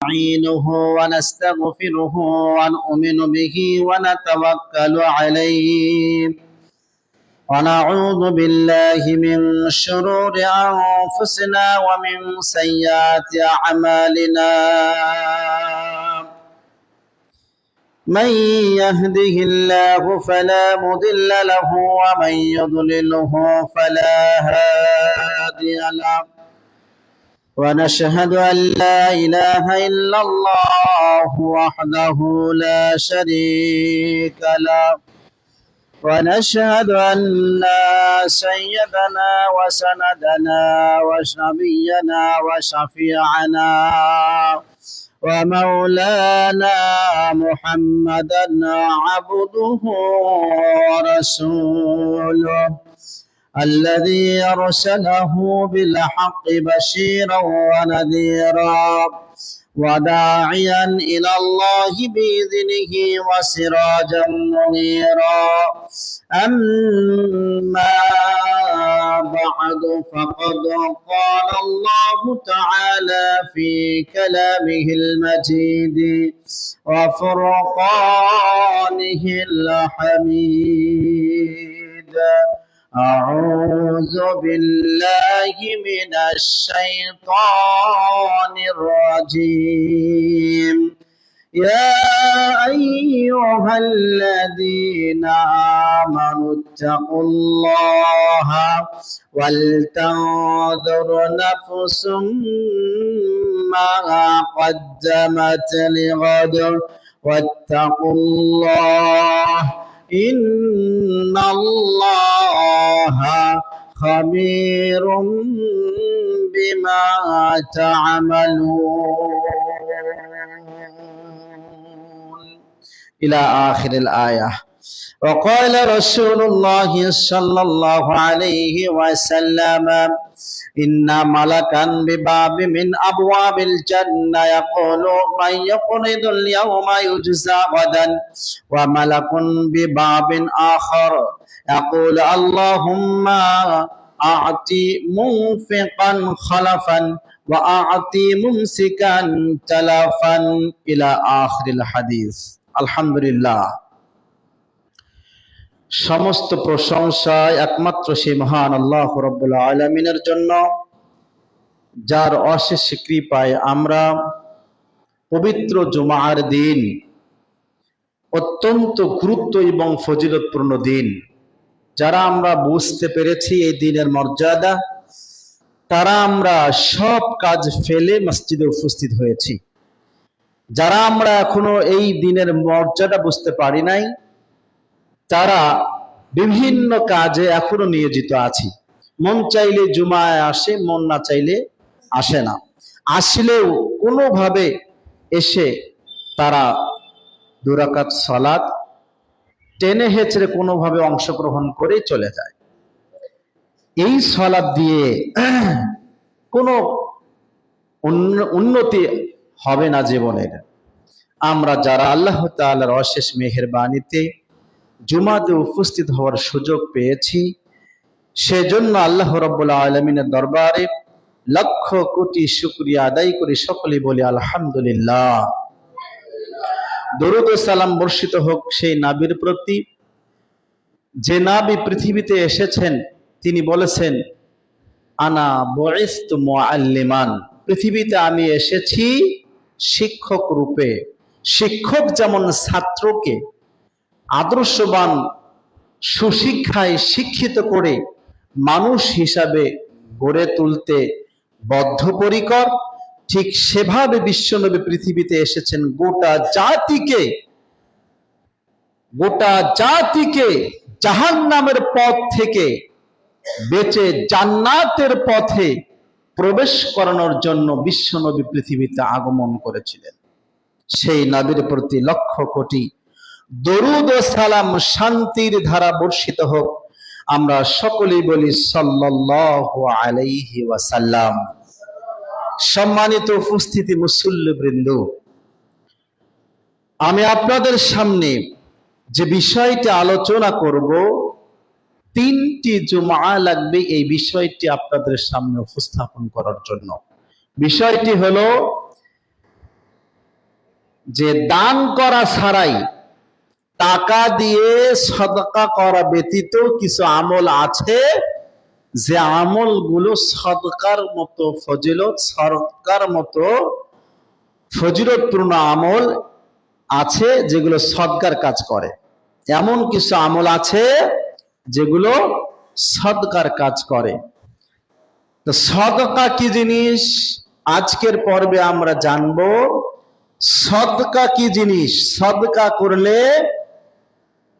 نستعينه ونستغفره ونؤمن به ونتوكل عليه ونعوذ بالله من شرور أنفسنا ومن سيئات أعمالنا من يهده الله فلا مضل له ومن يضلله فلا هادي له ونشهد أن لا إله إلا الله وحده لا شريك له ونشهد أن سيدنا وسندنا ونبينا وشفيعنا ومولانا محمدا عبده ورسوله الذي أرسله بالحق بشيرا ونذيرا وداعيا إلى الله بإذنه وسراجا منيرا أما بعد فقد قال الله تعالى في كلامه المجيد وفرقانه الحميد أعوذ بالله من الشيطان الرجيم يا أيها الذين آمنوا اتقوا الله ولتنظر نفس ما قدمت لغد واتقوا الله إن الله خبير بما تعملون إلى آخر الآية. وقال رسول الله صلى الله عليه وسلم إن ملكا بباب من أبواب الجنة يقول من يقرض اليوم يجزى غدا وملك بباب آخر يقول اللهم أعطي منفقا خلفا وأعطي ممسكا تلفا إلى آخر الحديث. الحمد لله। সমস্ত প্রশংসা একমাত্র সেই মহান আল্লাহ রাব্বুল আলামিনের জন্য, যার অশেষ কৃপায় আমরা পবিত্র জুমার দিন, অত্যন্ত গুরুত্ব এবং ফজিলতপূর্ণ দিন, যারা আমরা বুঝতে পেরেছি এই দিনের মর্যাদা, তারা আমরা সব কাজ ফেলে মসজিদে উপস্থিত হয়েছি। যারা আমরা এখনো এই দিনের মর্যাদা বুঝতে পারি নাই, তারা বিভিন্ন কাজে এখনো নিয়োজিত আছি। মন চাইলে জুমায় আসে, মন না চাইলে আসে না। আসলেও কোনোভাবে এসে তারা দুরাকাত সালাত টেনে হেঁচড়ে কোনোভাবে অংশগ্রহণ করে চলে যায়। এই সালাত দিয়ে কোনো উন্নতি হবে না জীবনের। আমরা যারা আল্লাহ তাআলার অশেষ মেহেরবানিতে জুমাতে উপস্থিত হওয়ার সুযোগ পেয়েছি, সেজন্য আল্লাহ রাব্বুল আলামিনের দরবারে লক্ষ কোটি শুকরিয়া আদায় করি, সকলেই বলি আলহামদুলিল্লাহ। দরুদ ও সালাম বর্ষিত হোক সেই নবীর প্রতি, যে নবী পৃথিবীতে এসেছেন, তিনি বলেছেন আনা বুইসতু মুআল্লিমান, পৃথিবীতে আমি এসেছি শিক্ষক রূপে। শিক্ষক যেমন ছাত্রকে আদর্শবান সুশিক্ষায় শিক্ষিত করে মানুষ হিসাবে গড়ে তুলতে বদ্ধপরিকর, ঠিক সেভাবে বিশ্বনবী পৃথিবীতে এসেছেন গোটা জাতিকে জাহান্নামের পথ থেকে বেঁচে জান্নাতের পথে প্রবেশ করানোর জন্য বিশ্বনবী পৃথিবীতে আগমন করেছিলেন। সেই নবীর প্রতি লক্ষ কোটি দরুদ ও সালাম, শান্তির ধারা বর্ষিত হোক। আমরা সকলেই বলি সাল্লাল্লাহু আলাইহি ওয়াসাল্লাম। সম্মানিত উপস্থিতি মুসল্লিবৃন্দ, আমি আপনাদের সামনে যে বিষয়টি আলোচনা করব, তিনটি জুমা লাগবে এই বিষয়টি আপনাদের সামনে উপস্থাপন করার জন্য। বিষয়টি হলো যে দান করা ছাড়াই টাকা দিয়ে সদকা করা ব্যতীত কিছু আমল আছে, যে আমলগুলো সদকার মতো ফজিলত, সদকার মতো ফজিলতপূর্ণ আমল আছে, যেগুলো সদকার কাজ করে। এমন কিছু আমল আছে যেগুলো সদকার কাজ করে। তো সদকা কি জিনিস আজকের পর্বে আমরা জানবো। সদকা কি জিনিস, সদকা করলে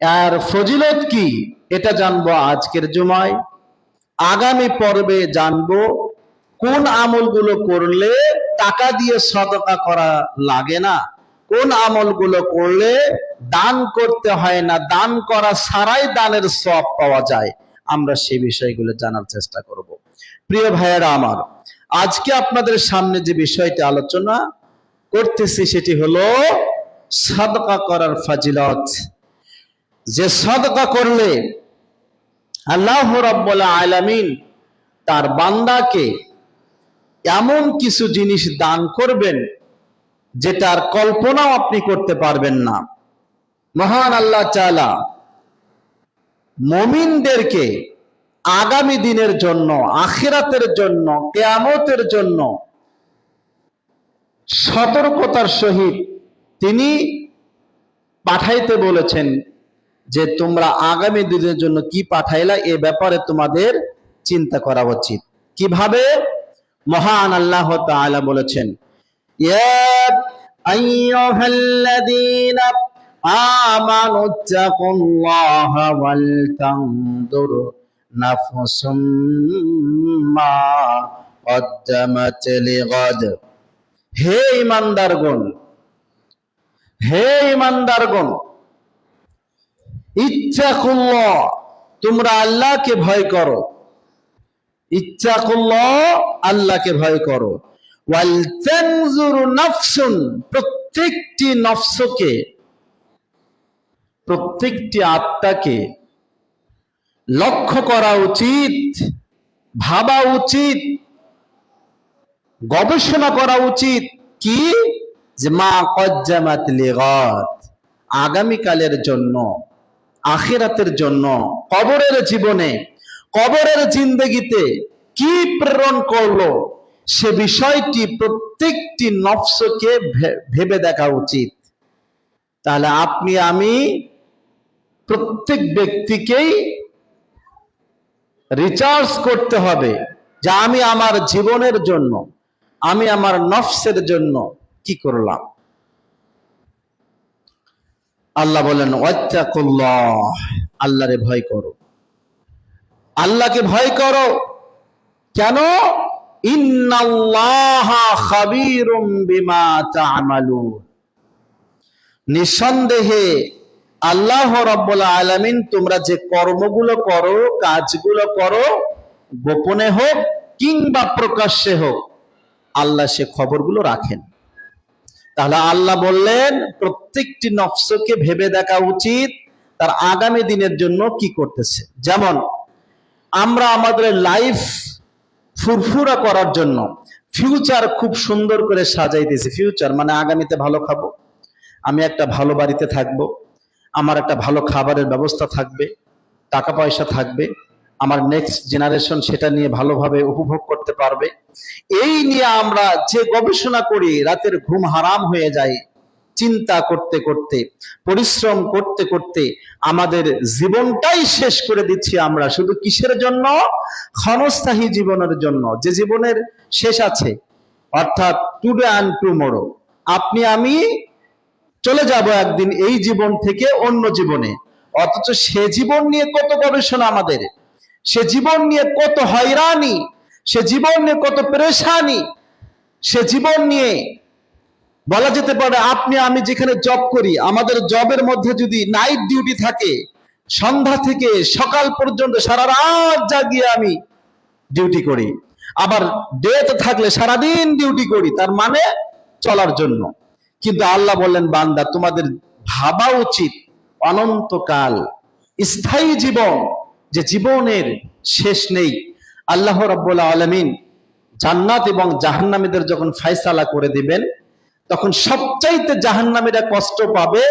আর ফজিলত কি, এটা জানবো আজকের জুমায়। আগামী পর্বে জানবো কোন আমলগুলো করলে টাকা দিয়ে সদকা করা লাগে না, কোন আমলগুলো করলে দান করতে হয় না, দান করা ছাড়াই দানের সওয়াব পাওয়া যায়। আমরা সেই বিষয়গুলো জানার চেষ্টা করব। প্রিয় ভাইয়েরা আমার, আজকে আপনাদের সামনে যে বিষয়টি আলোচনা করতেছি সেটি হলো সদকা করার ফজিলত। যে সদকা করলে আল্লাহ রাব্বুল আলামিন তার বান্দাকে এমন কিছু জিনিস দান করবেন যেটার কল্পনাও আপনি করতে পারবেন না। মহান আল্লাহ তাআলা মুমিনদেরকে আগামী দিনের জন্য, আখিরাতের জন্য, কিয়ামতের জন্য সতর্কতার সহিত তিনি পাঠাইতে বলেছেন যে তোমরা আগামী দিনের জন্য কি পাঠাইলা, এ ব্যাপারে তোমাদের চিন্তা করা উচিত। কিভাবে? মহান আল্লাহ তাআলা বলেছেন, ইয়া আইয়ুহাল্লাযীনা আমানুত্তাকুল্লাহা ওয়াল তানজুর নাফসুম মা কদ্দামাত লিগাদ। হে ঈমানদারগণ, হে ঈমানদারগণ, ইত্তাকুল্লাহ, তোমরা আল্লাহকে ভয় করো। ইত্তাকুল্লাহ, আল্লাহকে ভয় করো। ওয়াল তানজুর নাফসুন, প্রত্যেকটি নফসকে, প্রত্যেকটি আত্মাকে লক্ষ্য করা উচিত, ভাবা উচিত, গবেষণা করা উচিত। কি? যে মা কদ্দামাত লিগাদ, আগামীকালের জন্য, আখিরাতের জন্য, কবরের জীবনে, কবরের জিন্দেগিতে কি প্রেরণ করলো সে বিষয়টি প্রত্যেকটি নফসকে ভেবে দেখা উচিত। তাহলে আপনি আমি প্রত্যেক ব্যক্তিকেই রিচার্জ করতে হবে যে আমি আমার জীবনের জন্য, আমি আমার নফসের জন্য কি করলাম। আল্লাহ বলেন ওয়াত্তাকুল্লাহ, আল্লাহরে ভয় করো, আল্লাহকে ভয় করো। কেন? ইন্নাল্লাহা খাবীরুম বিমা তা'মালুন, নিঃসন্দেহে আল্লাহ রাব্বুল আলামিন তোমরা যে কর্মগুলো করো, কাজগুলো করো, গোপনে হোক কিংবা প্রকাশ্যে হোক, আল্লাহ সে খবরগুলো রাখেন। তাহলে আল্লাহ বললেন প্রত্যেকটি নফসকে ভেবে দেখা উচিত তার আগামী দিনের জন্য কি করতেছে। যেমন আমরা আমাদের লাইফ ফুরফুরা করার জন্য ফিউচার খুব সুন্দর করে সাজাইতেছি। ফিউচার মানে আগামীতে ভালো খাবো, আমি একটা ভালো বাড়িতে থাকবো, আমার একটা ভালো খাবারের ব্যবস্থা থাকবে, টাকা পয়সা থাকবে, আমার নেক্সট জেনারেশন সেটা নিয়ে ভালোভাবে উপভোগ করতে পারবে। এই নিয়ে আমরা যে গবেষণা করি, রাতের ঘুম হারাম হয়ে যায়, চিন্তা করতে করতে, পরিশ্রম করতে করতে আমাদের জীবনটাই শেষ করে দিচ্ছি আমরা। শুধু কিসের জন্য? ক্ষণস্থায়ী জীবনের জন্য, যে জীবনের শেষ আছে, অর্থাৎ টুডে অ্যান্ড টুমরো। আপনি আমি চলে যাব একদিন এই জীবন থেকে অন্য জীবনে, অথচ সে জীবন নিয়ে কত গবেষণা আমাদের, সে জীবন নিয়ে কত হয়রানি, সে জীবন নিয়ে কত পেরেশানি, সে জীবন নিয়ে বলা যেতে পারে আপনি আমি যেখানে জব করি, আমাদের জবের মধ্যে যদি নাইট ডিউটি থাকে, সন্ধ্যা থেকে সকাল পর্যন্ত সারা রাত জাগিয়ে আমি ডিউটি করি, আবার ডেতে থাকলে সারাদিন ডিউটি করি, তার মানে চলার জন্য। কিন্তু আল্লাহ বললেন বান্দা তোমাদের ভাবা উচিত অনন্তকাল স্থায়ী জীবন, যে জীবনের শেষ নেই। আল্লাহ রাব্বুল আলামিন জান্নাত এবং জাহান্নামীদের যখন ফয়সালা করে দিবেন, তখন সবচাইতে জাহান্নামীরা কষ্ট পাবে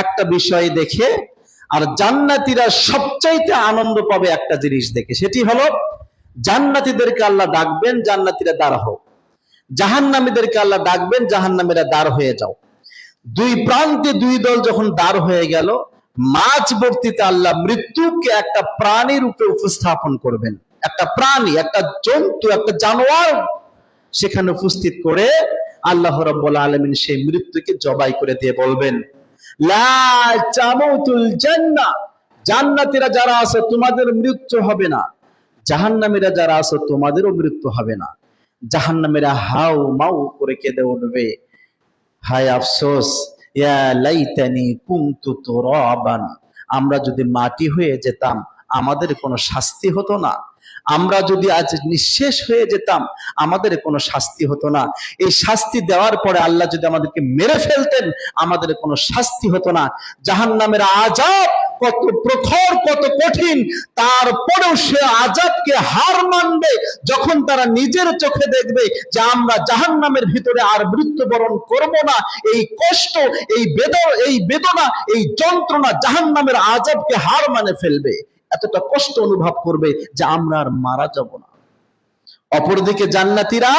একটা বিষয় দেখে, আর জান্নাতীরা সবচাইতে আনন্দ পাবে একটা জিনিস দেখে। সেটি হলো জান্নাতীদেরকে আল্লাহ ডাকবেন, জান্নাতীরা দাঁড় হোক, জাহান্নামীদেরকে আল্লাহ ডাকবেন, জাহান্নামীরা দাঁড় হয়ে যাও। দুই প্রান্তে দুই দল যখন দাঁড় হয়ে গেল, মাঝবর্তীতে আল্লাহ মৃত্যুকে একটা প্রাণী রূপে উপস্থাপন করবেন। একটা প্রাণী, একটা জন্তু, একটা জানোয়ার সেখানে উপস্থিত করে আল্লাহ রাব্বুল আলামিন সেই মৃত্যুকে জবাই করে দিয়ে বলবেন, লা তামুতুল জান্নাহ, জান্নাতীরা যারা আছে তোমাদের মৃত্যু হবে না, জাহান্নামীরা যারা আছে তোমাদেরও মৃত্যু হবে না। জাহান্নামীরা হাউ মাউ করে কেঁদে উঠবে, হায় আফসোস, ইয়া লাইতানি কুনতু তুরাবান, আমরা যদি মাটি হয়ে যেতাম আমাদের কোনো শাস্তি হতো না, আমরা যদি আজ নিঃশেষ হয়ে যেতাম আমাদের কোনো শাস্তি হতো না, এই শাস্তি দেওয়ার পরে আল্লাহ যদি আমাদেরকে মেরে ফেলতেন আমাদের কোনো শাস্তি হতো না। জাহান্নামের আযাব কত প্রখর, কত কঠিন, তারপরেও সে আযাবকে হার মানবে যখন তারা নিজের চোখে দেখবে যে আমরা জাহান্নামের ভিতরে আর মৃত্যুবরণ করব না। এই কষ্ট, এই বেদনা, এই যন্ত্রণা জাহান্নামের আযাবকে হার মানে ফেলবে, এতটা কষ্ট অনুভব করবে যে আমরা আর মারা যাব না। অপরদিকে জান্নাতীরা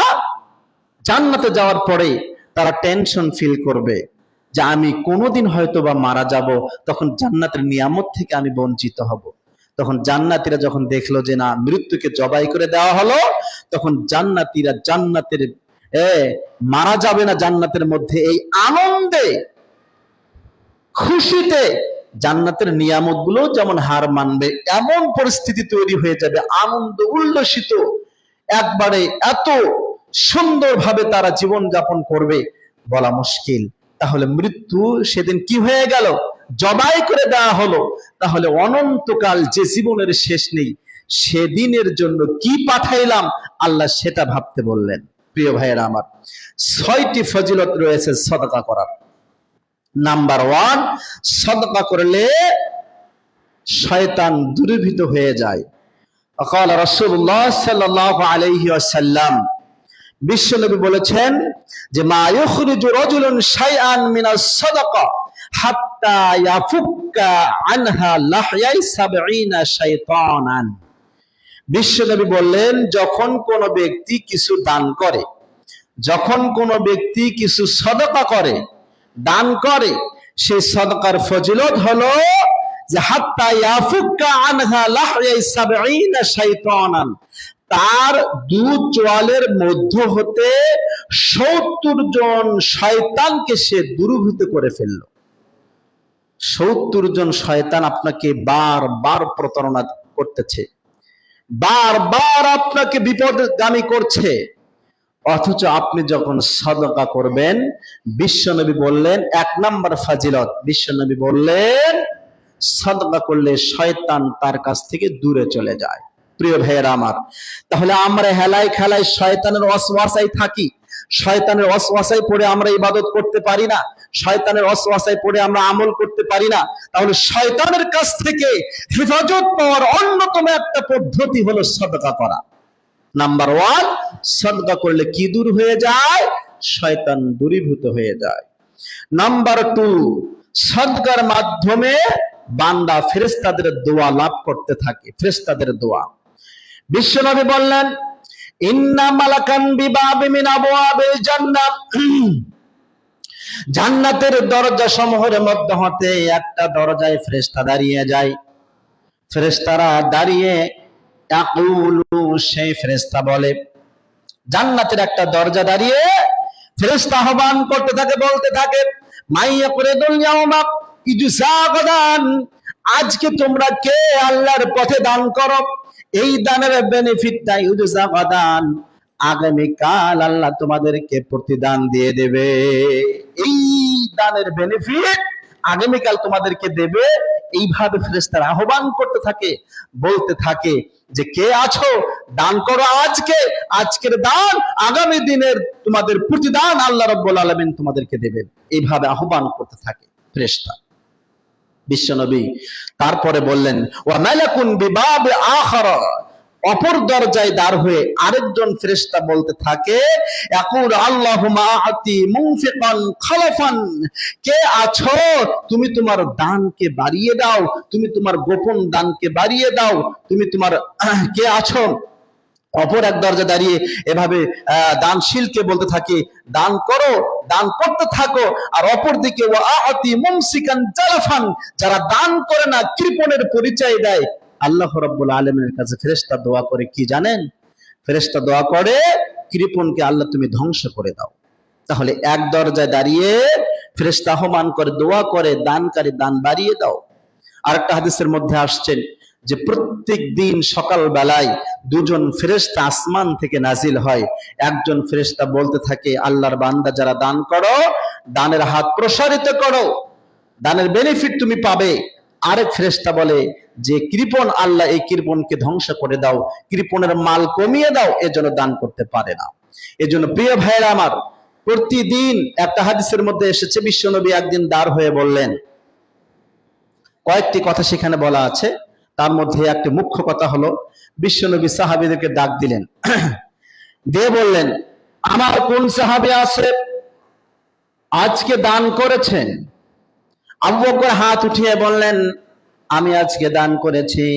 জান্নাতে যাওয়ার পরে তারা টেনশন ফিল করবে যে আমি কোনোদিন হয়তো বা মারা যাব, তখন জান্নাতের নিয়ামত থেকে আমি বঞ্চিত হব। তখন জান্নাতীরা যখন দেখলো যে না, মৃত্যুকে জবাই করে দেওয়া হলো, তখন জান্নাতীরা জান্নাতের মারা যাবে না, জান্নাতের মধ্যে এই আনন্দে খুশিতে জান্নাতের নিয়ামত গুলো যেমন হার মানবে, এমন পরিস্থিতি তৈরি হয়ে যাবে, আনন্দ উল্লসিত একবারে এত সুন্দরভাবে তারা জীবন যাপন করবে বলা মুশকিল। তাহলে মৃত্যু সেদিন কি হয়ে গেল? জবাই করে দেওয়া হলো। তাহলে অনন্তকাল যে জীবনের শেষ নেই, সেদিনের জন্য কি পাঠাইলাম আল্লাহ সেটা ভাবতে বললেন। প্রিয় ভাইয়েরা আমার, 6টি ফজিলত রয়েছে সাদাকা করার। নাম্বার 1, সাদাকা করলে শয়তান দূরীভূত হয়ে যায়। قال রাসূলুল্লাহ সাল্লাল্লাহু আলাইহি ওয়াসাল্লাম, বিশ্বনবী বলেছেন যে মা ইখরিজু রাজুলুন শাইআন মিনাস সাদাকা হাত্তা ইয়াফুক্কা আনহা লাহয়াই 70 শাইতানান। বিশ্বনবী বললেন, যখন কোন ব্যক্তি কিছু দান করে, যখন কোন ব্যক্তি কিছু সাদাকা করে, দান করে, সেই সাদাকার ফজিলত হলো যে হাত্তা ইয়াফুক্কা আনহা লাহয়াই 70 শাইতানান, তার দু চোয়ালের মধ্য হতে 70 জন শয়তানকে সে দূরীভূত করে ফেলল। 70 জন শয়তান আপনাকে বারবার প্রতারণা করতেছে, বারবার আপনাকে বিপদগামী করছে, অথচ আপনি যখন সাদাকা করবেন, বিশ্বনবী বললেন 1 নাম্বার ফাজিলত, বিশ্বনবী বললেন সাদাকা করলে শয়তান তার কাছ থেকে দূরে চলে যায়। প্রিয় ভাইয়েরা আমার, তাহলে আমরা হেলায় খেলায় শয়তানের ওয়াসওয়াসায় থাকি, শয়তানের ওয়াসওয়াসায় পড়ে আমরা ইবাদত করতে পারি না, শয়তানের ওয়াসওয়াসায় পড়ে আমরা আমল করতে পারি না। তাহলে শয়তানের কাছ থেকে হেফাজত পাওয়ার অন্যতম একটা পদ্ধতি হলো সাদাকা করা। নাম্বার 1, সাদাকা করলে কি দূর হয়ে যায়? শয়তান দূরীভূত হয়ে যায়। নাম্বার 2, সাদকার মাধ্যমে বান্দা ফেরেশতাদের দোয়া লাভ করতে থাকে, ফেরেশতাদের দোয়া। বিশ্বনবী বললেন, ইন্না মালাকান বিবাবি মিন আবওয়াবিল জান্নাহ, জান্নাতের দরজা সমূহের মধ্যে হতে একটা দরজায় ফেরেশতা দাঁড়িয়ে যায়। ফেরেশতারা দাঁড়িয়ে ইয়াকুলু, সেই ফেরেশতা বলে, জান্নাতের একটা দরজা দাঁড়িয়ে ফেরেশতা আহ্বান করতে থাকে, বলতে থাকে, মাইয়াকুরিদুল ইয়াউমা ইজসা গাদান, আজকে তোমরা কে আল্লাহর পথে দান করো, এই দানের বেনিফিটটা ইজসা গাদান, আগামীকাল আল্লাহ তোমাদেরকে প্রতিদান দিয়ে দেবে। এই দানের বেনিফিট আগামীকাল তোমাদেরকে দেবে। এইভাবে ফেরেশতারা আহ্বান করতে থাকে, বলতে থাকে যে কে আছো, দান করো আজকে, আজকের দান আগামী দিনের তোমাদের প্রতিদান আল্লাহ রাব্বুল আলামিন তোমাদেরকে দেবেন। এইভাবে আহ্বান করতে থাকে ফেরেশতা। বিশ্বনবী তারপরে বললেন, ওয়া মালাকুন বিবাব আখারা, অপর দরজায় দাঁড় হয়ে আরেকজন ফেরেশতা বলতে থাকে, ইয়াকুল আল্লাহুম্মা আতি মুনফিকান খালাফান, কে আছো তুমি তোমার দানকে বাড়িয়ে দাও, তুমি তোমার গোপন দানকে বাড়িয়ে দাও, তুমি তোমার কে আছো। অপর এক দরজা দাঁড়িয়ে এভাবে দানশীলকে বলতে থাকে, দান করো, দান করতে থাকো। আর অপর দিকে ওয়াআতি মুমসিকান জালাফান, যারা দান করে না, কৃপণের পরিচয় দেয়, আল্লাহ রাব্বুল আলামিনের কাছে ফেরেশতা দোয়া করে কি জানেন? ফেরেশতা দোয়া করে, কৃপণকে আল্লাহ তুমি ধ্বংস করে দাও। তাহলে এক দরজায় দাঁড়িয়ে ফেরেশতা আহ্বান করে, দোয়া করে, দানকারী দান বাড়িয়ে দাও। আরেকটা হাদিসের মধ্যে আসছেন যে প্রত্যেক দিন সকাল বেলায় দুজন ফেরেশতা আসমান থেকে নাজিল হয়। একজন ফেরেশতা বলতে থাকে, আল্লাহর বান্দা যারা দান করো, দানের হাত প্রসারিত করো, দানের বেনিফিট তুমি পাবে। আরেক ফেরেশতা বলে যে কৃপণ, আল্লাহ এই কৃপণকে ধ্বংস করে দাও, কৃপণের মাল কমিয়ে দাও, এজন্য দান করতে পারে না। এজন্য প্রিয় ভাইরা আমার, প্রতিদিন একটা হাদিসের মধ্যে এসেছে বিশ্বনবী একদিন দাঁড় হয়ে বললেন, কয়েকটি কথা সেখানে বলা আছে, তার মধ্যে একটি মুখ্য কথা হলো বিশ্বনবী সাহাবীদেরকে ডাক দিলেন, দিয়ে বললেন, আমার কোন সাহাবী আছে আজকে দান করেছেন? আবু বকর হাত উঠিয়ে বললেন, আমি আজকে দান করেছি।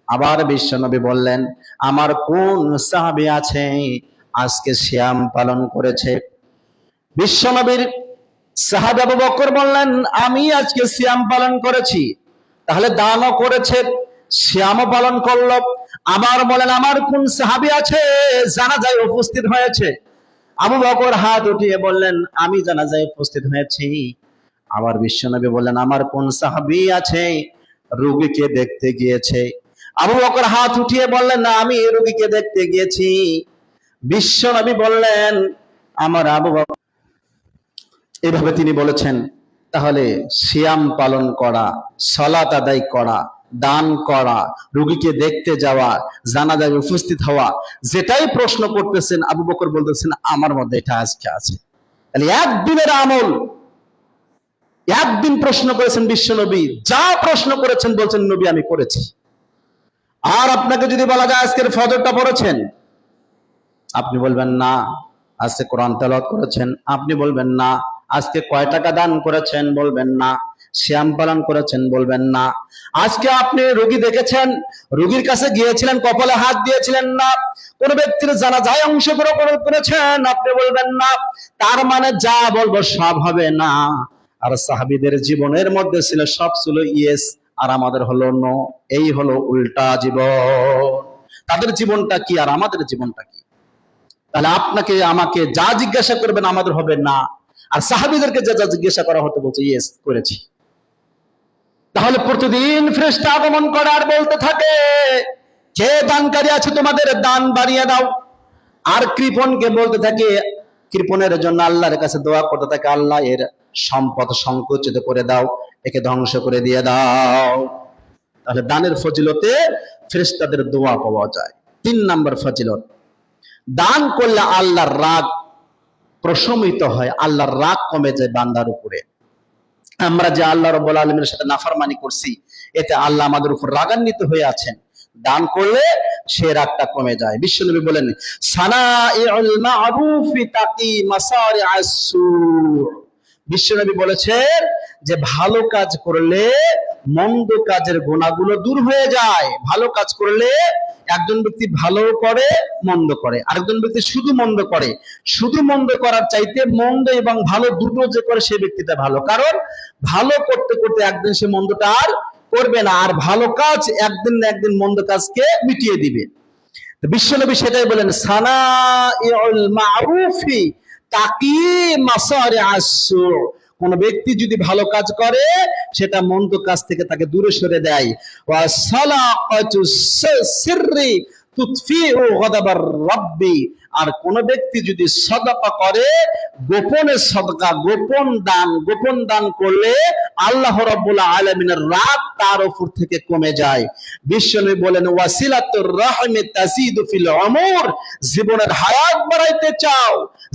আবার বিশ্বনবী বললেন, আমার কোন সাহাবী আছে আজকে সিয়াম পালন করেছে? বিশ্বনবীর সাহাবী আবু বকর বললেন, আমি আজকে সিয়াম পালন করেছি। তাহলে দানও করেছে, সিয়ামও পালন করলো। আবার বলেন, আমার কোন সাহাবী আছে জানাজায় উপস্থিত হয়েছে? আবু বকর হাত উঠিয়ে বললেন, আমি জানাজায় উপস্থিত হয়েছি। আবার বিশ্বনবী বললেন, আমার কোন সাহাবী আছে রোগীকে দেখতে গিয়েছে? আবু বকর হাত উঠিয়ে বললেন, না, আমি রোগীকে দেখতে গিয়েছি। বিশ্বনবী বললেন, আমার আবু বকর। এভাবে তিনি বলেছেন। তাহলে সিয়াম পালন করা, সালাত আদায় করা, দান করা, রোগীকে দেখতে যাওয়া, জানাজায় উপস্থিত হওয়া, যেটাই প্রশ্ন করতেছেন আবু বকর বলতেছেন আমার মধ্যে এটা আজকে আছে। তাহলে একদিনের আমল, একদিন প্রশ্ন করেছেন বিশ্বনবী, যা প্রশ্ন করেছেন বলছেন নবী আমি করেছি। আর আপনাকে যদি বলা যায় আজকের ফজরটা পড়েছেন, আপনি বলবেন না। আজকে কোরআন তেলাওয়াত করেছেন, আপনি বলবেন না। আজকে কয় টাকা দান করেছেন, বলবেন না। সিয়াম পালন করেছেন, বলবেন না। আজকে আপনি রোগী দেখেছেন, রোগীর কাছে গিয়েছিলেন, কপালে হাত দিয়েছিলেন না। কোন ব্যক্তির জানাজায় অংশগ্রহণ করেছেন, আপনি বলবেন না। তার মানে যা বলবো সব হবে না। আর সাহাবীদের জীবনের মধ্যে ছিল সব ছিল ইয়েস, আর আমাদের হলো নো। এই হলো উল্টা জীবন। তাদের জীবনটা কি আর আমাদের জীবনটা কি? তাহলে আপনাকে আমাকে যা জিজ্ঞাসা করবেন আমাদের হবে না, আর সাহাবীদেরকে যা যা জিজ্ঞাসা করা হতো বলছে ইয়েস করেছি। তাহলে প্রতিদিন ফেরেশতা আগমন করে আর বলতে থাকে, কে দানকারী আছে তোমাদের দান বাড়িয়ে দাও। আর কৃপণকে বলতে থাকে, কৃপণের জন্য আল্লাহর কাছে দোয়া করতে থাকে, আল্লাহ এর সম্পদ সংকুচিত করে দাও, একে ধ্বংস করে দিয়ে দাও। তাহলে দানের ফজিলতে ফেরেশতাদের দোয়া পাওয়া যায়। 3 নম্বর ফজিলত, দান করলে আল্লাহর রাগ প্রশমিত হয়, আল্লাহর রাগ কমে যায় বান্দার উপরে। আমরা যে আল্লাহ রাব্বুল আলামিনের সাথে নাফরমানি করছি, এতে আল্লাহ আমাদের উপর রাগান্বিত হয়ে আছেন। দান করলে সে রাগটা কমে যায়। বিশ্বনবী বলেন, সানাইউল মা'রুফি তাকি মাসারি'আস সু। বিশ্বনবী বলেছেন যে ভালো কাজ করলে মন্দ কাজের গুনাহগুলো দূর হয়ে যায়। ভালো কাজ করলে একজন ব্যক্তি ভালো করে, মন্দ করে, আরেকজন ব্যক্তি শুধু মন্দ করে। শুধু মন্দ করার চাইতে মন্দ এবং ভালো দুটো যে করে সে ব্যক্তিটা ভালো, কারণ ভালো করতে করতে একদিন সে মন্দটা আর করবে না, আর ভালো কাজ একদিন না একদিন মন্দ কাজকে মিটিয়ে দিবে। বিশ্বনবী সেটাই বলেন, সানাইউল মা'রুফি তাকি মাসারি'আস সু। কোন ব্যক্তি যদি ভালো কাজ করে সেটা মন্দ কাজ থেকে তাকে দূরে সরে দেয়। ওয়া সালাকাতুস সিররি তুতফিউ গাদাবার রাব্বি। আর কোন ব্যক্তি যদি সাদাকা করে, গোপনে সাদাকা, গোপন দান করলে আল্লাহ রাব্বুল আলামিনের রাগ তার উপর থেকে কমে যায়। বিশ্বনবী বলেন ওয়াসিলাতুর রাহমি তাজিদু ফিল উমর, জীবনের হায়াত বাড়াইতে চাও,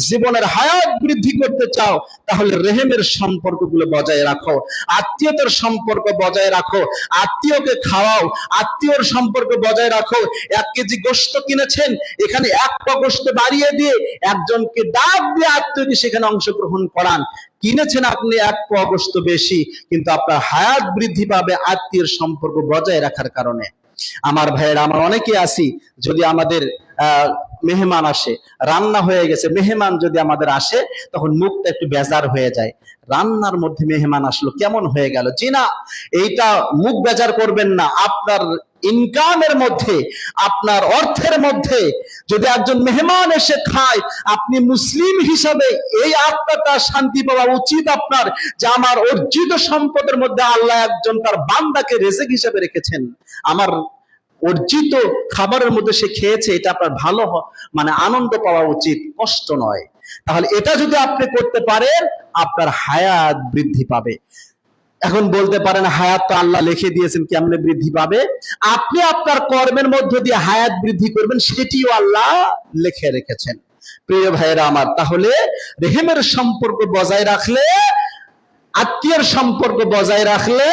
জীবনের হায়াত বৃদ্ধি করতে চাও, তাহলে রেহেমের সম্পর্কগুলো বজায় রাখো, আত্মীয়তার সম্পর্ক বজায় রাখো, আত্মীয়কে খাওয়াও, আত্মীয়র সম্পর্ক বজায় রাখো। 1 কেজি গোশত কিনেছেন, এখানে 1 পা গোশত বাড়িয়ে দিয়ে একজনকে ডাক দিয়ে আত্মীয়কে সেখানে অংশগ্রহণ করান। কিনেছেন আপনি 1 পা গোশত বেশি, কিন্তু আপনার হায়াত বৃদ্ধি পাবে আত্মীয়র সম্পর্ক বজায় রাখার কারণে। আমার ভাইয়েরা, আমরা অনেকে আছি, যদি আমাদের মেহমান আসে, রান্না হয়ে গেছে, মেহমান যদি আমাদের আসে, তখন মুখটা একটু বেজার হয়ে যায়। রান্নার মধ্যে মেহমান আসলো, কেমন হয়ে গেল। জি না, এইটা মুখ বেজার করবেন না। আপনার ইনকামের মধ্যে, আপনার অর্থের মধ্যে যদি একজন মেহমান এসে খায়, আপনি মুসলিম হিসাবে এই আত্মাটা শান্তি পাওয়া উচিত আপনার, যে আমার অর্জিত সম্পদের মধ্যে আল্লাহ একজন তার বান্দাকে রিজিক হিসাবে রেখেছেন, আমার অর্জিত খাবারের মধ্যে সে খেয়েছে, এটা আপনার ভালো মানে আনন্দ পাওয়া উচিত, কষ্ট নয়। তাহলে এটা যদি আপনি করতে পারেন, আপনার হায়াত বৃদ্ধি পাবে। এখন বলতে পারেন হায়াত তো আল্লাহ লিখে দিয়েছেন, কেমনে বৃদ্ধি পাবে? আপনি আপনার কর্মের মধ্য দিয়ে হায়াত বৃদ্ধি করবেন, সেটিও আল্লাহ লিখে রেখেছেন। প্রিয় ভাইয়েরা আমার, তাহলে রেহেমের সম্পর্ক বজায় রাখলে, আত্মীয়ের সম্পর্ক বজায় রাখলে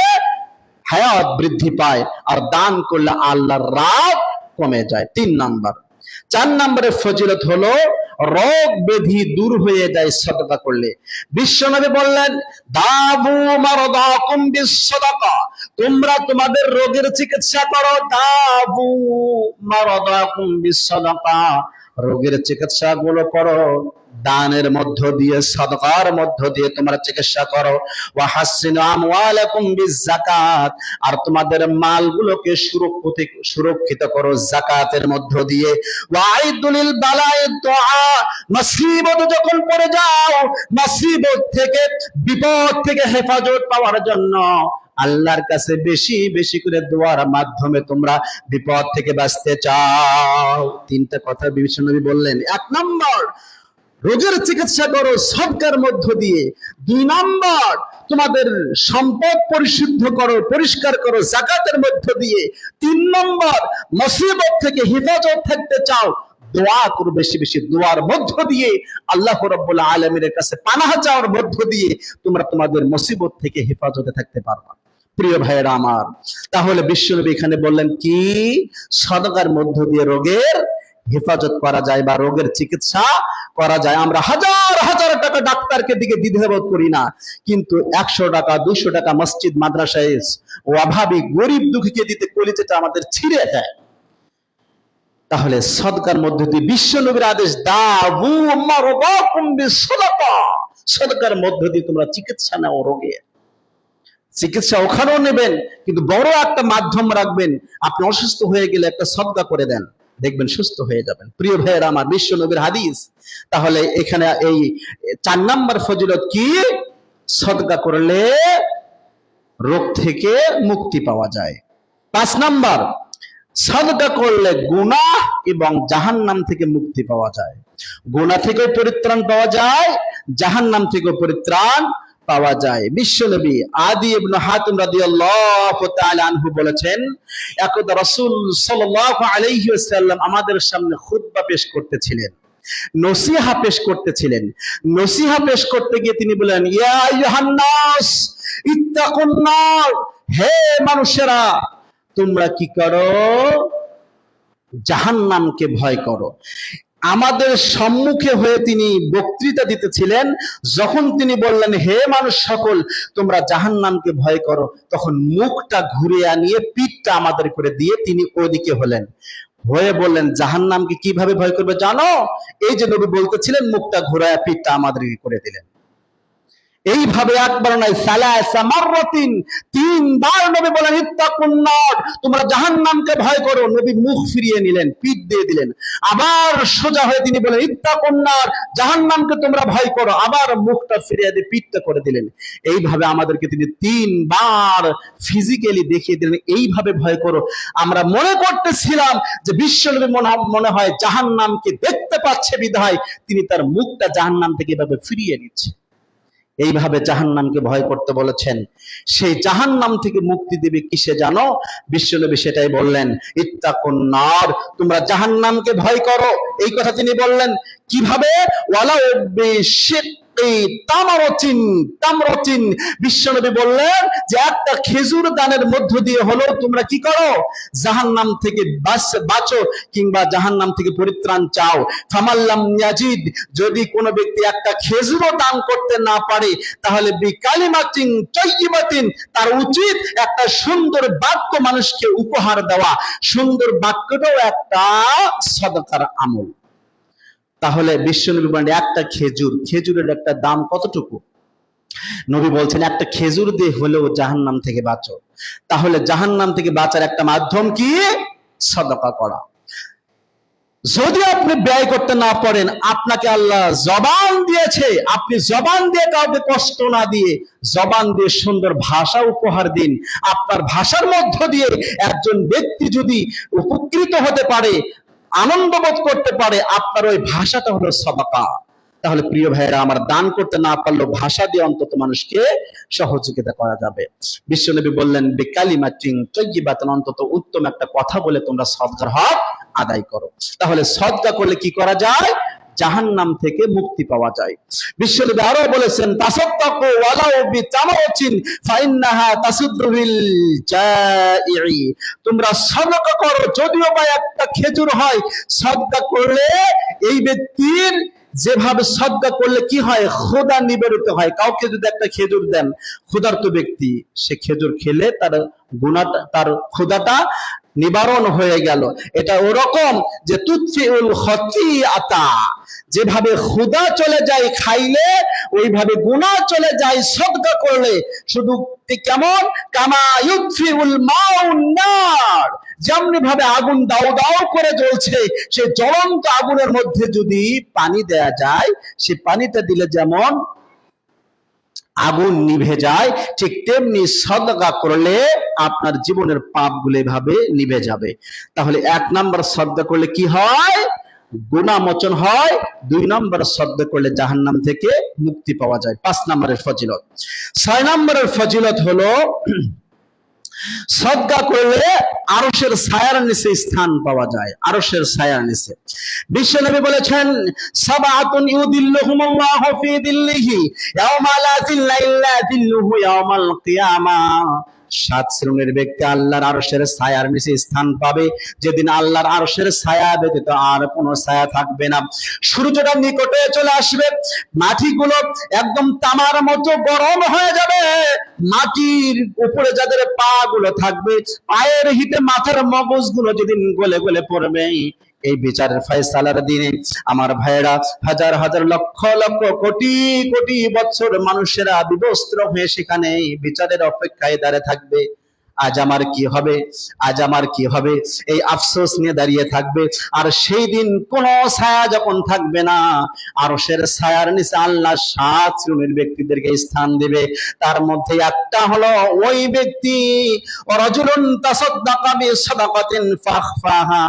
হায়াত বৃদ্ধি পায়, আর দান করলে আল্লাহর রাগ কমে যায়। 3 নাম্বার। 4 নম্বরের ফজিলত হলো রোগ ব্যাধি দূর হয়ে যায় সাদাকা করলে। বিশ্বনবী বললেন দাবু মারদাকুম বিসসাদাকা, তোমরা তোমাদের রোগের চিকিৎসা করো। দাবু মারদাকুম বিসসাদাকা, রোগের চিকিৎসা গুলো করো দানের মধ্য দিয়ে, সাদকার মধ্য দিয়ে তোমরা চিকিৎসা করো। ওয়া হাসিনু আমওয়ালাকুম বিযাকাত, আর তোমাদের মালগুলোকে সুরক্ষিত করো যাকাতের মধ্য দিয়ে। ওয়া আইদুলিল বালাই দুআ, মুসিবত যখন পড়ে যাও, মুসিবত থেকে, বিপদ থেকে হেফাজত পাওয়ার জন্য আল্লাহর কাছে বেশি বেশি করে দোয়ার মাধ্যমে তোমরা বিপদ থেকে বাঁচতে চাও। 3টা কথা বিশ্বনবী বললেন। 1 নম্বর, রোগের চিকিৎসা করো সদকার মধ্য দিয়ে। 2 নম্বর, তোমাদের সম্পদ পরিশুদ্ধ করো, পরিষ্কার করো যাকাতের মধ্য দিয়ে। 3 নম্বর, মুসিবত থেকে হেফাজত থাকতে চাও, দোয়া করো বেশি বেশি, দোয়ার মধ্য দিয়ে আল্লাহ রাব্বুল আলামিনের কাছে পানাহ চাওয়ার মধ্য দিয়ে তোমরা তোমাদের মুসিবত থেকে হেফাজতে থাকতে পারবা। প্রিয় ভাইয়েরা আমার, তাহলে বিশ্বনবী এখানে বললেন কি, সদকার মধ্য দিয়ে রোগের হেফাজত করা যায় বা রোগের চিকিৎসা করা যায়। আমরা হাজার হাজার টাকা ডাক্তারকে দিকে দ্বিধাবোধ করি না, কিন্তু 100 টাকা 200 টাকা মসজিদ মাদ্রাসায় অভাবী গরিব দুঃখীকে দিতে কলিজাটা আমাদের ছিঁড়ে যায়। তাহলে সদকার মধ্য দিয়ে বিশ্বনবীর আদেশ, দাবু মারদাকুম বিসসাদাকা, সদকার মধ্য দিয়ে তোমরা চিকিৎসা নাও রোগের। চিকিৎসা ওখানেও নেবেন, কিন্তু বড় একটা মাধ্যম রাখবেন। আপনি অসুস্থ হয়ে গেলে একটা সদকা করে দেন, দেখবেন সুস্থ হয়ে যাবেন। প্রিয় ভাইয়েরা আমার, বিশ্ব নবীর হাদিস। তাহলে এখানে এই 4 নম্বর ফজিলত কি, সদকা করলে রোগ থেকে মুক্তি পাওয়া যায়। 5 নম্বর, সদকা করলে গুনাহ এবং জাহান্নাম থেকে মুক্তি পাওয়া যায়। গুনাহ থেকেও পরিত্রাণ পাওয়া যায়, জাহান্নাম থেকেও পরিত্রাণ পাওয়া যায়। বিশ্বনবী আদি ইবনে হাতিম রাদিয়াল্লাহু তাআলা আনহু বলেছেন, একদা রাসূল সাল্লাল্লাহু আলাইহি ওয়াসাল্লাম আমাদের সামনে খুতবা পেশ করতেছিলেন, নসিহা পেশ করতেছিলেন। নসিহা পেশ করতে গিয়ে তিনি বলেন, ইয়া আইয়ুহান নাস ইত্তাকুন নার, হে মানুষেরা তোমরা কি করো, জাহান্নামকে ভয় করো। আমাদের সম্মুখে হয়ে তিনি বক্তৃতা দিতেছিলেন। যখন তিনি বললেন হে মানুষ সকল তোমরা জাহান্নামকে ভয় করো, তখন মুখটা ঘুরে আনিয়ে পিঠটা আমাদের করে দিয়ে তিনি ওদিকে হলেন, হয়ে বললেন জাহান্নামকে কিভাবে ভয় করবে জানো? এই যে নবী বলতেছিলেন, মুখটা ঘুরায় পিঠটা আমাদেরকে করে দিলেন। এইভাবে একবার নয়, সালাসা মাররাতিন, 3 বার নবী বলেন ইত্তাকুন নার, তোমরা জাহান্নামকে ভয় করো। নবী মুখ ফিরিয়ে নিলেন, পিঠ দিয়ে দিলেন। আবার সোজা হয়ে তিনি বলেন ইত্তাকুন নার, জাহান্নামকে তোমরা ভয় করো। আবার মুখটা ফিরিয়ে দিয়ে পিঠটা করে দিলেন। এইভাবে আমাদেরকে তিনি 3 বার ফিজিক্যালি দেখিয়ে দিলেন, এইভাবে ভয় করো। আমরা মনে করতেছিলাম যে বিশ্বনবী মনে হয় জাহান্নামকে দেখতে পাচ্ছে বিধায় তিনি তার মুখটা জাহান্নাম থেকে এভাবে ফিরিয়ে নিচ্ছে। এইভাবে জাহান্নামকে ভয় করতে বলেছেন। সেই জাহান্নাম থেকে মুক্তি দিবে কিসে জানো? বিশ্বনবী সেটাই বললেন, ইত্তাকুন নার, তোমরা জাহান্নামকে ভয় করো। এই কথা তিনি বললেন কিভাবে? ওয়ালাউ বিশিক্কি তামরাতিন, তামরাতিন, বিশ্বনবী বললেন যে একটা খেজুর দানের মধ্য দিয়ে হলেও তোমরা কি করো? জাহান্নাম থেকে বাঁচো কিংবা জাহান্নাম থেকে পরিত্রাণ চাও। ফামাল্লাম ইয়াজিদ, যদি কোনো ব্যক্তি একটা খেজুরও দান করতে না পারে, তাহলে বিকালিমাতিন তাইয়্যিবাতিন, তার উচিত একটা সুন্দর বাক্য মানুষকে উপহার দেওয়া। সুন্দর বাক্যটাও একটা সাদাকার আমল। তাহলে বিশ্বনবী বলেন একটা খেজুরের একটা দাম কতটুকু? নবী বলছেন একটা খেজুর দিয়ে হলেও জাহান্নাম থেকে বাঁচো। তাহলে জাহান্নাম থেকে বাঁচার একটা মাধ্যম কি? সাদাকা করা। যদি আপনি ব্যয় করতে না পারেন, আপনাকে আল্লাহ জবান দিয়েছে, আপনি জবান দিয়ে কাউকে কষ্ট না দিয়ে জবান দিয়ে সুন্দর ভাষা উপহার দিন। আপনার ভাষার মধ্য দিয়ে একজন ব্যক্তি যদি উপকৃত হতে পারে, আনন্দ বোধ করতে পারে, আপনার ওই ভাষাটা হলো সাদাকা। তাহলে প্রিয় ভাইয়েরা আমার, দান করতে না পারলেও ভাষা দিয়ে অন্তত মানুষকে সহযোগিতা করা যাবে। বিশ্বনবী বললেন বিকালিমাতিন তাইয়্যিবাতিন, অন্তত উত্তম একটা কথা বলে তোমরা সদকার হক আদায় করো। তাহলে সদকা করলে কি করা যায়? জাহান্নাম থেকে মুক্তি পাওয়া যায়। বিশ্বনবী আরো বলেছেন তাসাদদাকু ওয়ালাউ বিতামারাতিন ফাইন্নাহা তাসুদ্দু বিল জাই, তোমরা সদকা করো যদিও বা একটা খেজুর হয়। সদকা করলে এই ব্যক্তির যেভাবে সদকা করলে কি হয়? ক্ষুধা নিবারিত হয়। কাউকে যদি একটা খেজুর দেন, ক্ষুধার্ত ব্যক্তি, সে খেজুর খেলে তার গুনাহটা, তার ক্ষুধাটা নিবারণ হয়ে গেল। এটা ওরকম যে তুতফিউল খতিআতা, যেভাবে ক্ষুধা চলে যায় খাইলে, ওইভাবে গুনাহ চলে যায় সদকা করলে। শুধু কেমন? কামা ইউতফিউল মাউন নার, যেমনি ভাবে আগুন দাও দাও করে জ্বলছে, সে জ্বলন্ত আগুনের মধ্যে যদি পানি দেয়া যায়, সে পানিটা দিলে যেমন আগুন নিভে যায়, ঠিক তেমনি সদকা করলে আপনার জীবনের পাপগুলো এভাবে নিভে যাবে। তাহলে 1 নাম্বার সদকা করলে কি হয়? গুনাহ মোচন হয়। 2 নাম্বার সদকা করলে জাহান্নাম থেকে মুক্তি পাওয়া যায়। 5 নাম্বারের ফজিলত। 6 নাম্বারের ফজিলত হলো সদকা করলে আরশের ছায়ার নিচে স্থান পাওয়া যায়। আরশের ছায়ার নিচে বিশ্বনবী বলেছেন সাবাতুন ইউদিল্লুহুমুল্লাহু ফি দিল্লিহি ইয়াওমা লা যিল্লা ইল্লা যিল্লুহু ইয়াওমাল কিয়ামাহ। 7 শ্রেণীর ব্যক্তি আল্লাহর আরশের ছায়ার নিচে স্থান পাবে, যেদিন আল্লাহর আরশের ছায়া ব্যতীত আর কোনো ছায়া থাকবে না। সূর্যটা নিকটে চলে আসবে, মাটিগুলো একদম তামার মতো গরম হয়ে যাবে। মাটির উপরে যাদের পা গুলো থাকবে, পায়ের হিটে মাথার মগজগুলো যেদিন গলে গলে পড়বে, এই বিচারের ফয়সালার দিনে আমার ভাইয়েরা, হাজার হাজার লক্ষ লক্ষ কোটি কোটি বছর মানুষেরা বিবস্ত্র হয়ে সেখানে বিচারের অপেক্ষায় দাঁড়িয়ে থাকবে। আজ আমার কি হবে, আজ আমার কি হবে, এই আফসোস নিয়ে দাঁড়িয়ে থাকবে। আর সেই দিন কোন ছায়া যখন থাকবে না, আরশের ছায়ার নিচে আল্লাহ 7 শ্রেণীর ব্যক্তিদেরকে স্থান দিবে। তার মধ্যে একটা হলো ওই ব্যক্তি রাজুলুন তাসাদদাকা বিসাদাকাতিন ফাখফাহা,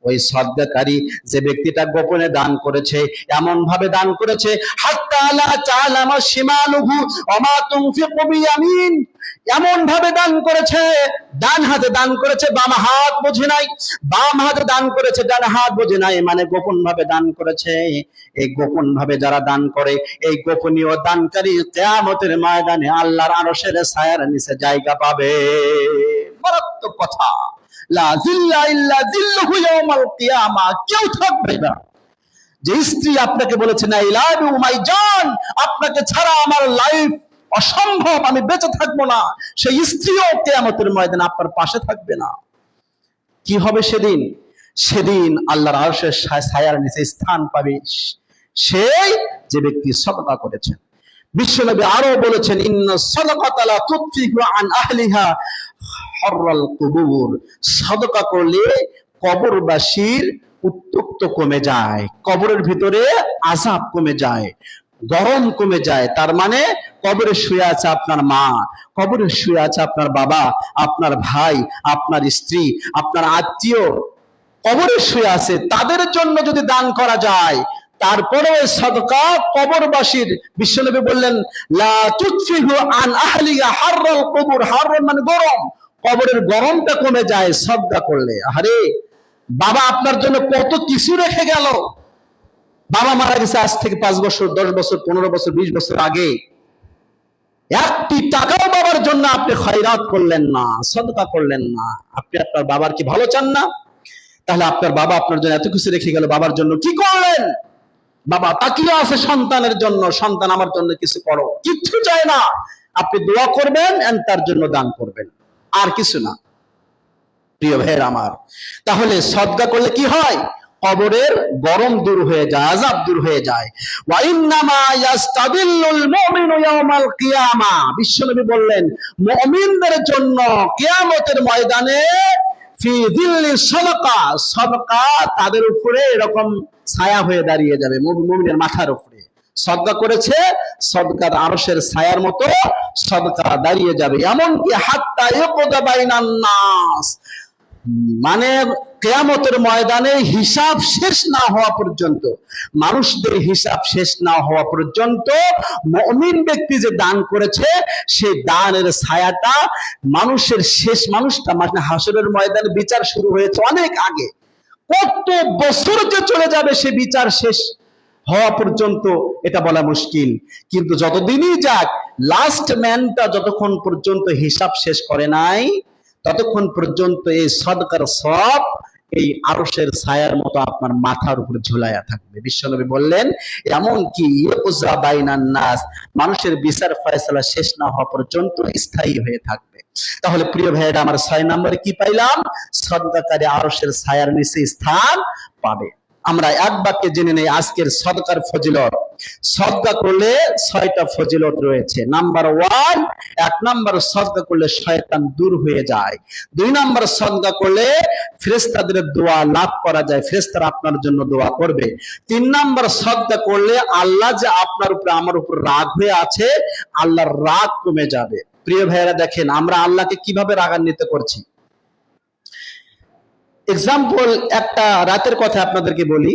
ওই সদকাকারী যে ব্যক্তিটা গোপনে দান করেছে, এমন ভাবে দান করেছে হাত্তা লা তা'লামা শিমালুহু ওয়া মা তুনফিকু বিয়ামিন, এমন ভাবে দান করেছে, ডান হাতে দান করেছে, বাম হাত বোঝে নাই, বাম হাতে দান করেছে, ডান হাত বোঝে নাই, মানে গোপন ভাবে দান করেছে। এই গোপন ভাবে যারা দান করে, এই গোপনীয় দানকারী কিয়ামতের ময়দানে আল্লাহর আরশের ছায়ার নিচে জায়গা পাবে। মারাত্মক কথা। লা যিল্লা ইল্লা যিল্লুহু ইয়াওমাল কিয়ামাহ, কেউ থাকবে না। যে স্ত্রী আপনাকে বলেছে না আই লাভ ইউ মাই জান, আপনাকে ছাড়া আমার লাইফ অসম্ভব, আমি বেঁচে থাকবো না, সেই স্ত্রীও কিয়ামতের ময়দানে আপনার পাশে থাকবে না। কি হবে সেদিন? সেদিন আল্লাহর আরশের ছায়ার নিচে স্থান পাবে সেই যে ব্যক্তি সদকা করেছেন। বিশ্বনবী আরো বলেছেন ইন্না সাদাকাতা লা তুতফিহু আন আহলিহা হাররাল কুবুর, সদকা করলে কবরবাসীর উত্তক্ত কমে যায়, কবরের ভিতরে আযাব কমে যায়, গরম কমে যায়। তার মানে কবরে শুয়ে আছে আপনার মা, কবরে শুয়ে আছে আপনার বাবা, আপনার ভাই, আপনার স্ত্রী, আপনার আত্মীয় কবরে শুয়ে আছে, তাদের জন্য যদি দান করা যায়, তারপরে ওই সদকা কবরবাসীর, বিশ্বনবী বললেন লা তুতফিহু আন আহলিয়া হাররাল কবর, হাররান মানে গরম, কবরের গরমটা কমে যায় সদকা করলে। আরে বাবা আপনার জন্য কত কিছু রেখে গেল, বাবা মারা গেছে আজ থেকে 5 বছর 10 বছর 15 বছর 20 বছর আগে, একটি টাকাও বাবার জন্য আপনি খয়রাত করলেন না, সদকা করলেন না। আপনি আপনার বাবার কি ভালো চান না? তাহলে আপনার বাবা আপনার জন্য এত কিছু রেখে গেল, বাবার জন্য কি করলেন? বাবা তাকিয়ে আছে সন্তানের জন্য, সন্তান আমার জন্য কিছু করো, কিচ্ছু চায় না, আপনি দোয়া করবেন এন্ড তার জন্য দান করবেন, আর কিছু না। প্রিয় ভাইয়ের আমার, তাহলে সদকা করলে কি হয়? কবরের গরম দূর হয়ে যায়, আযাব দূর হয়ে যায়। ওয়া ইন্নামা ইয়াস্তাদিল্লুল মুমিনু ইয়াওমাল কিয়ামা, বিশ্বনবী বললেন মুমিনদের জন্য কিয়ামতের ময়দানে ফি দিল্লি সাদাকা, সাদাকা তাদের উপরে এরকম ছায়া হয়ে দাঁড়িয়ে যাবে, মুমিনের মাথার উপরে সদকা করেছে, সদকার আরশের ছায়ার মতো সদকা দাঁড়িয়ে যাবে। এমনকি হাত্তা ইয়াকুদা বাইনান নাস, মানে কিয়ামতের ময়দানে হিসাব শেষ না হওয়া পর্যন্ত, মানুষদের হিসাব শেষ না হওয়া পর্যন্ত মুমিন ব্যক্তি যে দান করেছে সেই দানের ছায়াটা মানুষের শেষ, মানুষটা মানে হাসরের ময়দানে বিচার শুরু হয়েছে অনেক আগে, কত বছর যে চলে যাবে সে বিচার শেষ হওয়া পর্যন্ত এটা বলা মুশকিল। কিন্তু যতদিনই যাক, লাস্ট ম্যানটা যতক্ষণ পর্যন্ত হিসাব শেষ করে নাই ততক্ষণ পর্যন্ত এই সদকার সব এই আরশের ছায়ার মতো আপনার মাথার উপরে ঝুলাইয়া থাকবে। বিশ্বনবী বললেন এমনকি ইয়াকুজা বাইনান নাস, মানুষের বিচার ফয়সালা শেষ না হওয়া পর্যন্ত স্থায়ী হয়ে থাকবে। তাহলে প্রিয় ভাইয়েরা আমার 6 নম্বরে কি পাইলাম? সদকাকারী আরশের ছায়ার নিচে স্থান পাবে। আমরা এক বাক্যে জেনে নেই আজকের সদকার ফজিলত। সদকা করলে 6টা ফজিলত রয়েছে। নাম্বার 1, 1 নাম্বার সদকা করলে শয়তান দূর হয়ে যায়। 2 নাম্বার সদকা করলে ফেরেশতাদের দোয়া লাভ করা যায়, ফেরেশতারা আপনার জন্য দোয়া করবে। 3 নাম্বার সদকা করলে আল্লাহ যে আপনার উপরে আমার উপর রাগ হয়ে আছে, আল্লাহর রাগ কমে যাবে। প্রিয় ভাইয়েরা দেখেন আমরা আল্লাহকে কিভাবে রাগান্বিত করছি। এক্সাম্পল, একটা রাতের কথা আপনাদেরকে বলি।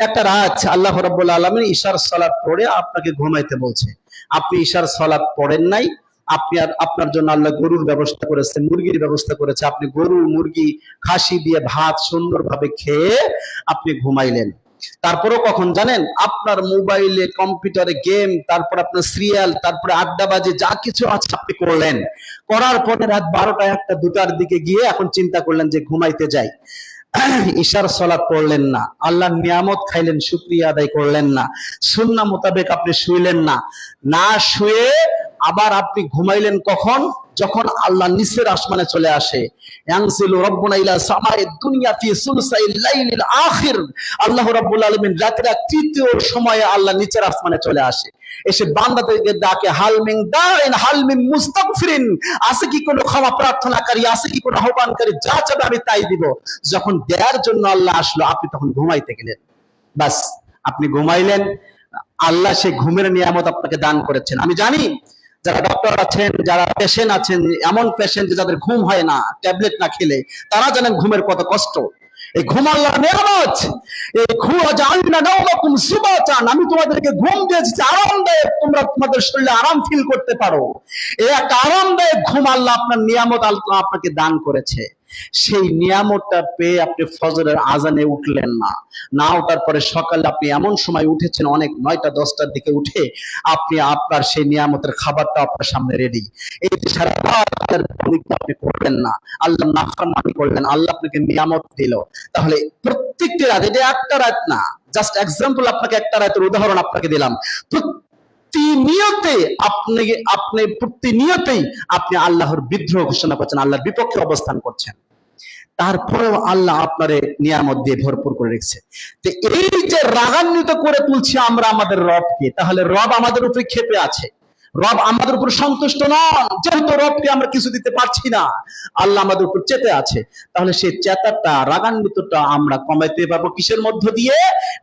একটা রাত আল্লাহ রাব্বুল আলামিন ইশার সালাত পড়ে আপনাকে ঘুমাইতে বলছে, আপনি ইশার সালাত পড়েন নাই, আপনি আপনার জন্য আল্লাহ গরুর ব্যবস্থা করেছে, মুরগির ব্যবস্থা করেছে, আপনি গরু মুরগি খাসি দিয়ে ভাত সুন্দরভাবে খেয়ে আপনি ঘুমাইলেন। তারপরেও কখন জানেন, আপনার মোবাইলে কম্পিউটারে গেম, তারপর আপনার সিরিয়াল, তারপরে আড্ডাবাজি যা কিছু আছে আপনি করলেন, করার পরে রাত 12টা 1টা 2টার দিকে গিয়ে এখন চিন্তা করলেন যে ঘুমাইতে যাই, ইশার সালাত পড়লেন না, আল্লাহর নিয়ামত খাইলেন, শুকরিয়া আদায় করলেন না, সুন্নাহ মোতাবেক আপনি শুইলেন না, না শুয়ে আবার আপনি ঘুমাইলেন কখন? যখন আল্লাহ নিচের আসমানে চলে আসে। ইয়ানজিলু রাব্বুনা ইলা সামাইদ দুনিয়া ফি সুলসাইল লাইলিল আখির, আল্লাহ রাব্বুল আলামিন রাতের 3য় সময়ে আল্লাহ নিচের আসমানে চলে আসে, এসে বান্দাদেরকে ডাকে হাল মিন দাইন হাল মিন মুস্তাগফিরিন, আছে কি কোনো ক্ষমা প্রার্থনাকারী, আছে কি কোনো আহ্বানকারী, যা চাবে আমি তাই দিব। যখন দেওয়ার জন্য আল্লাহ আসলো আপনি তখন ঘুমাইতে গেলেন, বাস আপনি ঘুমাইলেন, আল্লাহ সেই ঘুমের নিয়ামত আপনাকে দান করেছেন। আমি জানি যারা ডক্টর আছেন, যারা পেশেন্ট আছেন, এমন পেশেন্ট যাদের ঘুম হয় না ট্যাবলেট না খেলে, তারা জানেন ঘুমের কত কষ্ট। এই ঘুম আল্লাহর নিয়ামত। এই ঘুম জাআলনা নাওমাকুম সুবাতান, আমি তোমাদেরকে ঘুম দিয়েছি আরামদায়ক, তোমরা তোমাদের শরীরে আরাম ফিল করতে পারো। এই একটা আরামদায়ক ঘুম আল্লাহ আপনার নিয়ামত, আল্লাহ আপনাকে দান করেছে। সেই নিয়ামতটা পেয়ে আপনি ফজরের আজানে উঠলেন না, না ওঠার পরে সকালে আপনি এমন সময় উঠেছেন অনেক 9টা 10টার দিকে উঠে আপনি আপনার সেই নিয়ামতের খাবারটা আপনার সামনে রেডি, এই যে সারা রাত আপনি করলেন না, আল্লাহ নাফরমানি করলেন, আল্লাহ আপনাকে নিয়ামত দিল। তাহলে প্রত্যেকটি রাত, এটা একটা রাত না, জাস্ট এক্সাম্পল, আপনাকে একটা রাতের উদাহরণ আপনাকে দিলাম। প্রতিনিয়তেই আপনি আল্লাহর বিদ্রোহ ঘোষণা করছেন, আল্লাহর বিপক্ষে অবস্থান করছেন, তারপরেও আল্লাহ আপনারে নিয়ামত দিয়ে ভরপুর করে রেখেছে। তো এই যে রাগান্বিত করে তুলছি আমরা আমাদের রবকে, তাহলে রব আমাদের উপরে ক্ষেপে আছে, রব আমাদের উপর সন্তুষ্ট নন, যেহেতু রবকে আমরা কিছু দিতে পারছি না, আল্লাহ আমাদের উপর চেতে আছে। তাহলে সেই চেতাটা, রাগান্বিতটা আমরা কমাইতে পারবো কিসের মধ্য দিয়ে?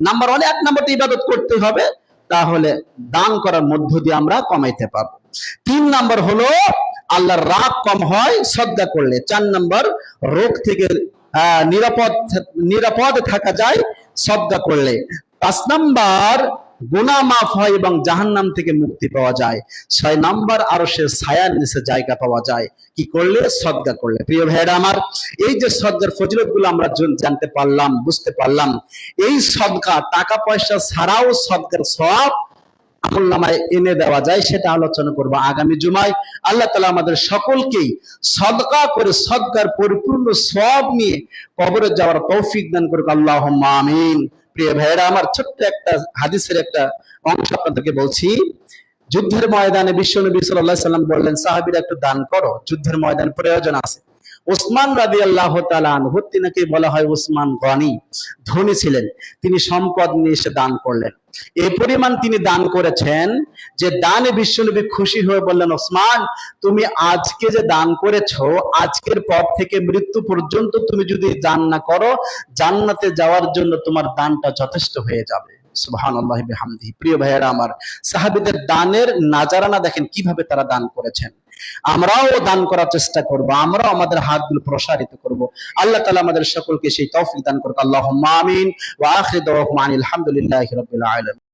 নাম্বার 1, 1 নম্বরটা ইবাদত করতে হবে, তাহলে দান করার মধ্য দিয়ে আমরা কমাইতে পারবো। 3 নাম্বার হলো আল্লাহর রাগ কম হয় সদকা করলে। 4 নাম্বার রোগ থেকে নিরাপদ থাকা যায় সদকা করলে। 5 নাম্বার গুনাহ মাফ হয় এবং জাহান্নাম থেকে মুক্তি পাওয়া যায়। 6 নাম্বার আরশের ছায়ার নিচে জায়গা পাওয়া যায় কি করলে? সদকা করলে। প্রিয় ভাইরা আমার, এই যে সদকার ফজিলতগুলো আমরা জানতে পারলাম, বুঝতে পারলাম, এই সদকা টাকা পয়সা ছাড়াও সদকার সওয়াব আমলনামায় এনে দেওয়া যায়, সেটা আলোচনা করব আগামী জুমায়। আল্লাহ তাআলা আমাদের সকলকেই সদকা করে সদকার পরিপূর্ণ সওয়াব নিয়ে কবরে যাওয়ার তৌফিক দান করুক, আল্লাহুম্মা আমিন। প্রিয় ভাইরা আমার, ছোট্ট একটা হাদিসের একটা অংশ আপনাদেরকে বলছি। যুদ্ধের ময়দানে বিশ্বনবী সাল্লাল্লাহু আলাইহি সাল্লাম বললেন, সাহাবীরা একটু দান করো, যুদ্ধের ময়দানে প্রয়োজন আছে। ওসমান রাদিয়াল্লাহু তাআলা আনহু, তিনাকে বলা হয় ওসমান গনি, ধনী ছিলেন, তিনি সম্পদ নিয়ে এসে দান করলেন। এই পরিমাণ তিনি দান করেছেন যে দানে বিশ্বনবী খুশি হয়ে বললেন, ওসমান, তুমি আজকে যে দান করেছো, আজকের পর থেকে মৃত্যু পর্যন্ত তুমি যদি দান না করো, জান্নাতে যাওয়ার জন্য তোমার দানটা যথেষ্ট হয়ে যাবে। সুবহানাল্লাহি বিহামদিহি। প্রিয় ভাইয়েরা আমার, সাহাবীদের দানের নাজারানা দেখেন কিভাবে তারা দান করেছেন। আমরাও দান করার চেষ্টা করব, আমরাও আমাদের হাতগুলো প্রসারিত করব। আল্লাহ তাআলা আমাদের সকলকে সেই তৌফিক দান করুক, আল্লাহুম্মা আমিন। ওয়া আখিরু দাওয়াহুম আনিল হামদুলিল্লাহি রাব্বিল আলামিন।